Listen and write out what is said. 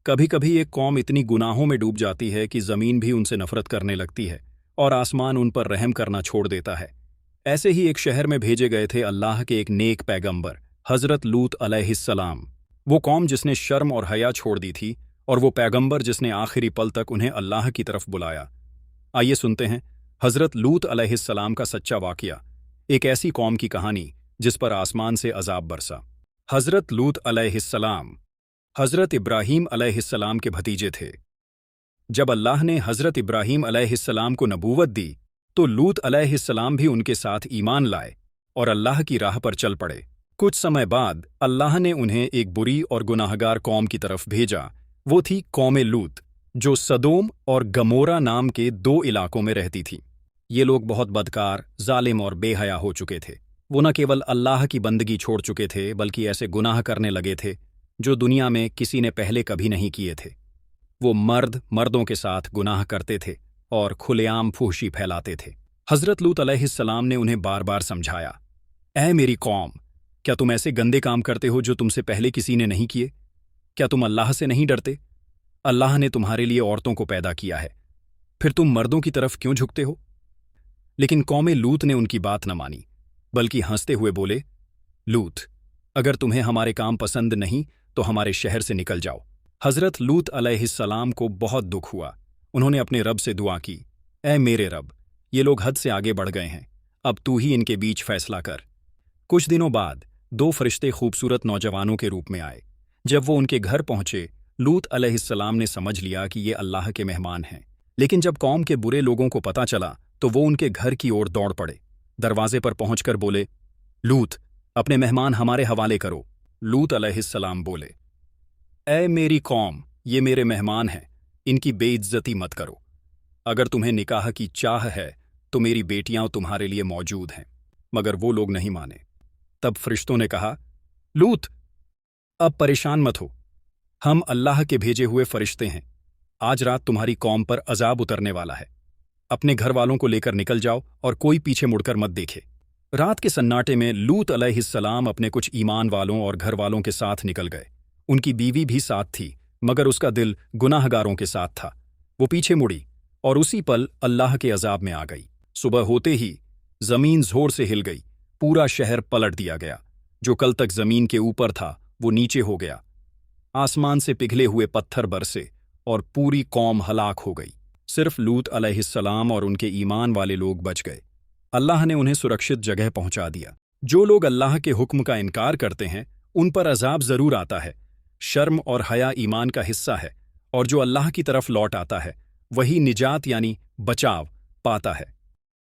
کبھی کبھی ایک قوم اتنی گناہوں میں ڈوب جاتی ہے کہ زمین بھی ان سے نفرت کرنے لگتی ہے اور آسمان ان پر رحم کرنا چھوڑ دیتا ہے۔ ایسے ہی ایک شہر میں بھیجے گئے تھے اللہ کے ایک نیک پیغمبر حضرت لوط علیہ السلام۔ وہ قوم جس نے شرم اور حیا چھوڑ دی تھی، اور وہ پیغمبر جس نے آخری پل تک انہیں اللہ کی طرف بلایا۔ آئیے سنتے ہیں حضرت لوط علیہ السلام کا سچا واقعہ، ایک ایسی قوم کی کہانی جس پر آسمان سے عذاب برسا۔ حضرت لوط علیہ السلام حضرت ابراہیم علیہ السلام کے بھتیجے تھے۔ جب اللہ نے حضرت ابراہیم علیہ السلام کو نبوت دی تو لوط علیہ السلام بھی ان کے ساتھ ایمان لائے اور اللہ کی راہ پر چل پڑے۔ کچھ سمے بعد اللہ نے انہیں ایک بری اور گناہگار قوم کی طرف بھیجا۔ وہ تھی قوم لوط، جو سدوم اور گمورا نام کے دو علاقوں میں رہتی تھی۔ یہ لوگ بہت بدکار، ظالم اور بے حیا ہو چکے تھے۔ وہ نہ کیول اللہ کی بندگی چھوڑ چکے تھے بلکہ ایسے گناہ کرنے لگے تھے جو دنیا میں کسی نے پہلے کبھی نہیں کیے تھے۔ وہ مردوں کے ساتھ گناہ کرتے تھے اور کھلے عام فحشی پھیلاتے تھے۔ حضرت لوط علیہ السلام نے انہیں بار بار سمجھایا، اے میری قوم، کیا تم ایسے گندے کام کرتے ہو جو تم سے پہلے کسی نے نہیں کیے؟ کیا تم اللہ سے نہیں ڈرتے؟ اللہ نے تمہارے لیے عورتوں کو پیدا کیا ہے، پھر تم مردوں کی طرف کیوں جھکتے ہو؟ لیکن قوم لوط نے ان کی بات نہ مانی، بلکہ ہنستے ہوئے بولے، لوط، اگر تمہیں ہمارے کام پسند نہیں تو ہمارے شہر سے نکل جاؤ۔ حضرت لوط علیہ السلام کو بہت دکھ ہوا۔ انہوں نے اپنے رب سے دعا کی، اے میرے رب، یہ لوگ حد سے آگے بڑھ گئے ہیں، اب تو ہی ان کے بیچ فیصلہ کر۔ کچھ دنوں بعد دو فرشتے خوبصورت نوجوانوں کے روپ میں آئے۔ جب وہ ان کے گھر پہنچے، لوط علیہ السلام نے سمجھ لیا کہ یہ اللہ کے مہمان ہیں۔ لیکن جب قوم کے برے لوگوں کو پتہ چلا تو وہ ان کے گھر کی اور دوڑ پڑے۔ دروازے پر پہنچ کر بولے، لوط، اپنے مہمان ہمارے حوالے کرو۔ لوط علیہ السلام بولے، اے میری قوم، یہ میرے مہمان ہیں، ان کی بے عزتی مت کرو۔ اگر تمہیں نکاح کی چاہ ہے تو میری بیٹیاں تمہارے لیے موجود ہیں۔ مگر وہ لوگ نہیں مانے۔ تب فرشتوں نے کہا، لوط، اب پریشان مت ہو، ہم اللہ کے بھیجے ہوئے فرشتے ہیں۔ آج رات تمہاری قوم پر عذاب اترنے والا ہے۔ اپنے گھر والوں کو لے کر نکل جاؤ اور کوئی پیچھے مڑ کر مت دیکھے۔ رات کے سناٹے میں لوط علیہ السلام اپنے کچھ ایمان والوں اور گھر والوں کے ساتھ نکل گئے۔ ان کی بیوی بھی ساتھ تھی، مگر اس کا دل گناہ گاروں کے ساتھ تھا۔ وہ پیچھے مڑی اور اسی پل اللہ کے عذاب میں آ گئی۔ صبح ہوتے ہی زمین زور سے ہل گئی، پورا شہر پلٹ دیا گیا۔ جو کل تک زمین کے اوپر تھا وہ نیچے ہو گیا۔ آسمان سے پگھلے ہوئے پتھر برسے اور پوری قوم ہلاک ہو گئی۔ صرف لوط علیہ السلام اور ان کے ایمان والے لوگ بچ گئے۔ اللہ نے انہیں سرکشت جگہ پہنچا دیا۔ جو لوگ اللہ کے حکم کا انکار کرتے ہیں ان پر عذاب ضرور آتا ہے۔ شرم اور حیا ایمان کا حصہ ہے، اور جو اللہ کی طرف لوٹ آتا ہے وہی نجات یعنی بچاو پاتا ہے۔